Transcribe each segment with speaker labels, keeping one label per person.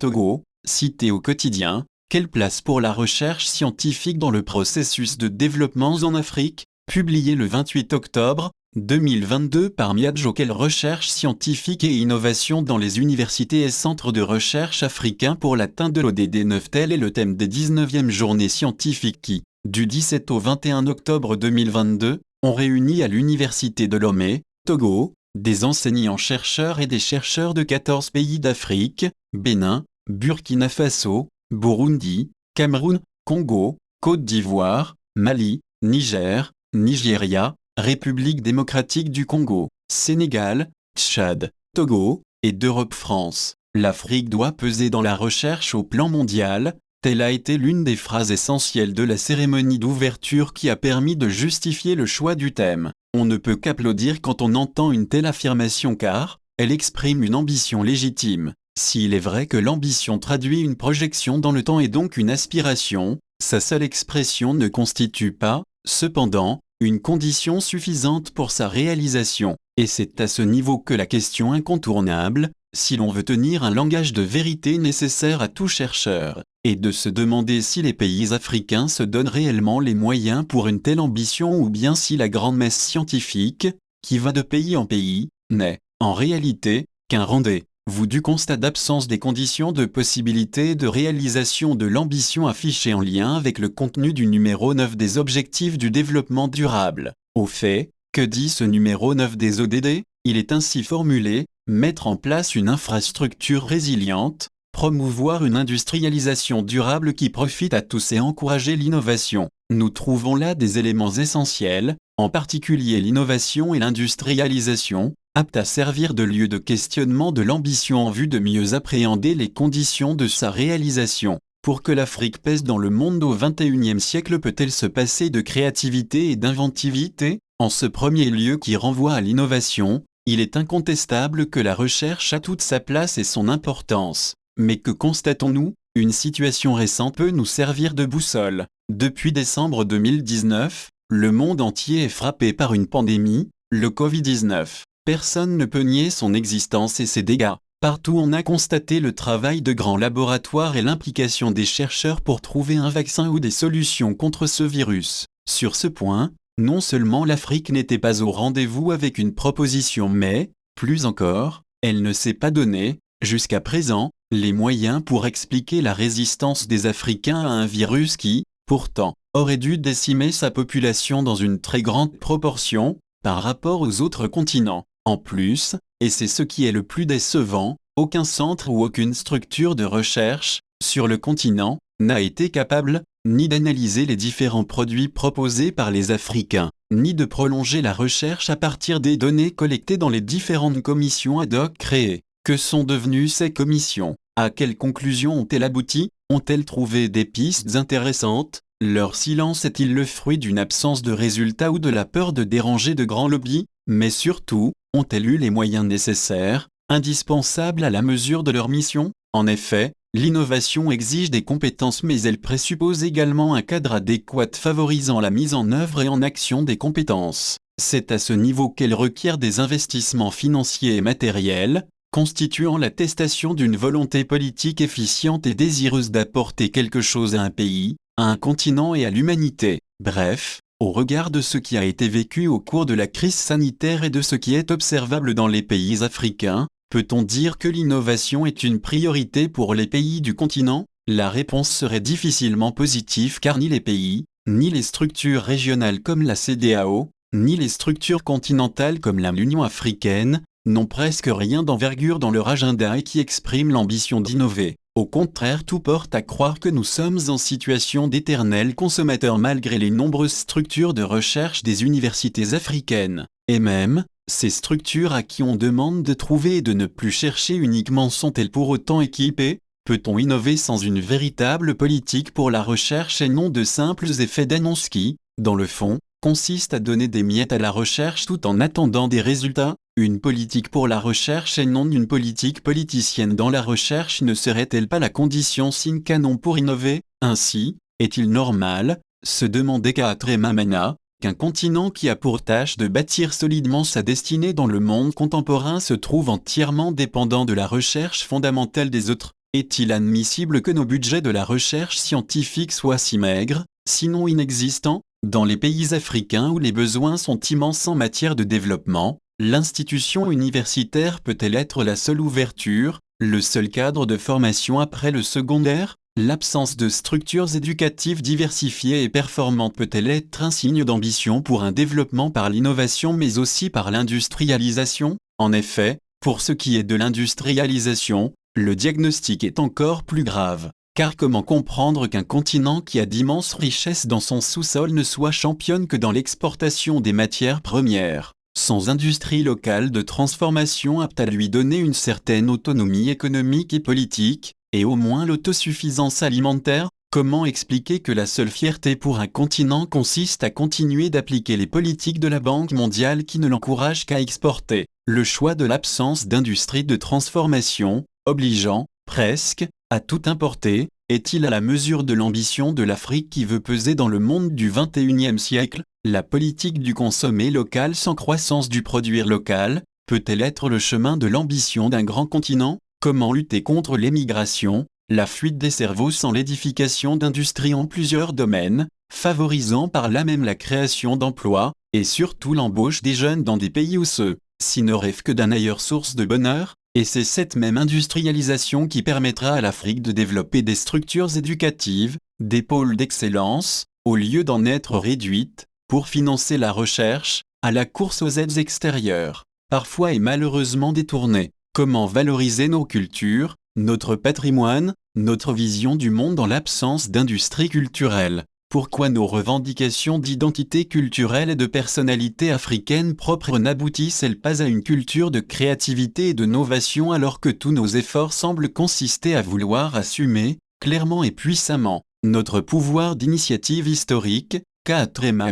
Speaker 1: Togo, cité au quotidien, quelle place pour la recherche scientifique dans le processus de développement en Afrique, publié le 28 octobre 2022 par Miadjo. Quelle recherche scientifique et innovation dans les universités et centres de recherche africains pour l'atteinte de l'ODD 9. Tel est le thème des 19e journées scientifiques qui, du 17 au 21 octobre 2022, ont réuni à l'université de Lomé, Togo, des enseignants-chercheurs et des chercheurs de 14 pays d'Afrique, Bénin, Burkina Faso, Burundi, Cameroun, Congo, Côte d'Ivoire, Mali, Niger, Nigeria, République démocratique du Congo, Sénégal, Tchad, Togo, et d'Europe. France. L'Afrique doit peser dans la recherche au plan mondial, telle a été l'une des phrases essentielles de la cérémonie d'ouverture qui a permis de justifier le choix du thème. On ne peut qu'applaudir quand on entend une telle affirmation car, elle exprime une ambition légitime. S'il est vrai que l'ambition traduit une projection dans le temps et donc une aspiration, sa seule expression ne constitue pas, cependant, une condition suffisante pour sa réalisation. Et c'est à ce niveau que la question incontournable, si l'on veut tenir un langage de vérité nécessaire à tout chercheur, est de se demander si les pays africains se donnent réellement les moyens pour une telle ambition ou bien si la grande-messe scientifique, qui va de pays en pays, n'est, en réalité, qu'un rendez-vous du constat d'absence des conditions de possibilité de réalisation de l'ambition affichée en lien avec le contenu du numéro 9 des objectifs du développement durable. Au fait, que dit ce numéro 9 des ODD? Il est ainsi formulé: mettre en place une infrastructure résiliente, promouvoir une industrialisation durable qui profite à tous et encourager l'innovation. Nous trouvons là des éléments essentiels, en particulier l'innovation et l'industrialisation, aptes à servir de lieu de questionnement de l'ambition en vue de mieux appréhender les conditions de sa réalisation. Pour que l'Afrique pèse dans le monde au XXIe siècle, peut-elle se passer de créativité et d'inventivité? En ce premier lieu qui renvoie à l'innovation, il est incontestable que la recherche a toute sa place et son importance. Mais que constatons-nous? Une situation récente peut nous servir de boussole. Depuis décembre 2019, le monde entier est frappé par une pandémie, le Covid-19. Personne ne peut nier son existence et ses dégâts. Partout on a constaté le travail de grands laboratoires et l'implication des chercheurs pour trouver un vaccin ou des solutions contre ce virus. Sur ce point, non seulement l'Afrique n'était pas au rendez-vous avec une proposition mais, plus encore, elle ne s'est pas donné, jusqu'à présent, les moyens pour expliquer la résistance des Africains à un virus qui, pourtant, aurait dû décimer sa population dans une très grande proportion, par rapport aux autres continents. En plus, et c'est ce qui est le plus décevant, aucun centre ou aucune structure de recherche, sur le continent, n'a été capable, ni d'analyser les différents produits proposés par les Africains, ni de prolonger la recherche à partir des données collectées dans les différentes commissions ad hoc créées. Que sont devenues ces commissions? À quelles conclusions ont-elles abouti? Ont-elles trouvé des pistes intéressantes? Leur silence est-il le fruit d'une absence de résultats ou de la peur de déranger de grands lobbies? Mais surtout, ont-elles eu les moyens nécessaires, indispensables à la mesure de leur mission? En effet, l'innovation exige des compétences mais elle présuppose également un cadre adéquat favorisant la mise en œuvre et en action des compétences. C'est à ce niveau qu'elle requiert des investissements financiers et matériels, constituant l'attestation d'une volonté politique efficiente et désireuse d'apporter quelque chose à un pays, à un continent et à l'humanité. Bref, au regard de ce qui a été vécu au cours de la crise sanitaire et de ce qui est observable dans les pays africains, peut-on dire que l'innovation est une priorité pour les pays du continent? La réponse serait difficilement positive car ni les pays, ni les structures régionales comme la CEDEAO, ni les structures continentales comme l'Union africaine, n'ont presque rien d'envergure dans leur agenda et qui exprime l'ambition d'innover. Au contraire, tout porte à croire que nous sommes en situation d'éternel consommateur malgré les nombreuses structures de recherche des universités africaines. Et même, ces structures à qui on demande de trouver et de ne plus chercher uniquement sont-elles pour autant équipées? Peut-on innover sans une véritable politique pour la recherche et non de simples effets d'annonce qui, dans le fond, consistent à donner des miettes à la recherche tout en attendant des résultats? Une politique pour la recherche et non une politique politicienne dans la recherche ne serait-elle pas la condition sine qua non pour innover? Ainsi, est-il normal, se demandait Mamana, qu'un continent qui a pour tâche de bâtir solidement sa destinée dans le monde contemporain se trouve entièrement dépendant de la recherche fondamentale des autres? Est-il admissible que nos budgets de la recherche scientifique soient si maigres, sinon inexistants, dans les pays africains où les besoins sont immenses en matière de développement? L'institution universitaire peut-elle être la seule ouverture, le seul cadre de formation après le secondaire? L'absence de structures éducatives diversifiées et performantes peut-elle être un signe d'ambition pour un développement par l'innovation mais aussi par l'industrialisation? En effet, pour ce qui est de l'industrialisation, le diagnostic est encore plus grave. Car comment comprendre qu'un continent qui a d'immenses richesses dans son sous-sol ne soit championne que dans l'exportation des matières premières, sans industrie locale de transformation apte à lui donner une certaine autonomie économique et politique, et au moins l'autosuffisance alimentaire? Comment expliquer que la seule fierté pour un continent consiste à continuer d'appliquer les politiques de la Banque mondiale qui ne l'encouragent qu'à exporter? Le choix de l'absence d'industrie de transformation, obligeant, presque, à tout importer, est-il à la mesure de l'ambition de l'Afrique qui veut peser dans le monde du XXIe siècle? La politique du consommer local sans croissance du produire local, peut-elle être le chemin de l'ambition d'un grand continent? Comment lutter contre l'émigration, la fuite des cerveaux sans l'édification d'industries en plusieurs domaines, favorisant par là même la création d'emplois, et surtout l'embauche des jeunes dans des pays où ceux-ci ne rêvent que d'un ailleurs source de bonheur? Et c'est cette même industrialisation qui permettra à l'Afrique de développer des structures éducatives, des pôles d'excellence, au lieu d'en être réduite, pour financer la recherche, à la course aux aides extérieures, parfois et malheureusement détournées. Comment valoriser nos cultures, notre patrimoine, notre vision du monde dans l'absence d'industrie culturelle? Pourquoi nos revendications d'identité culturelle et de personnalité africaine propre n'aboutissent-elles pas à une culture de créativité et de novation alors que tous nos efforts semblent consister à vouloir assumer, clairement et puissamment, notre pouvoir d'initiative historique, Katrema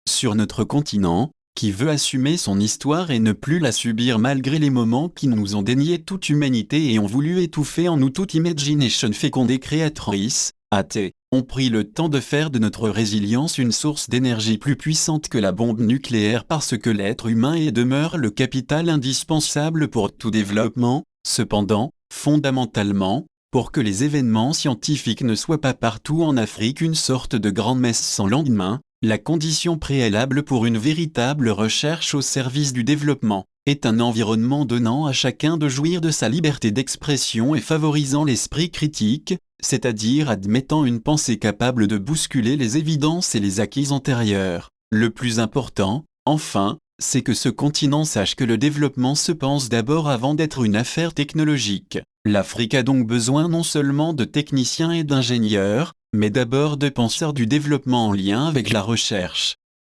Speaker 1: sur notre continent, qui veut assumer son histoire et ne plus la subir malgré les moments qui nous ont dénié toute humanité et ont voulu étouffer en nous toute imagination féconde et créatrice, athée, ont pris le temps de faire de notre résilience une source d'énergie plus puissante que la bombe nucléaire parce que l'être humain est et demeure le capital indispensable pour tout développement. Cependant, fondamentalement, pour que les événements scientifiques ne soient pas partout en Afrique une sorte de grand-messe sans lendemain, la condition préalable pour une véritable recherche au service du développement est un environnement donnant à chacun de jouir de sa liberté d'expression et favorisant l'esprit critique, c'est-à-dire admettant une pensée capable de bousculer les évidences et les acquis antérieurs. Le plus important, enfin, c'est que ce continent sache que le développement se pense d'abord avant d'être une affaire technologique. L'Afrique a donc besoin non seulement de techniciens et d'ingénieurs, mais d'abord de penseurs du développement en lien avec la recherche.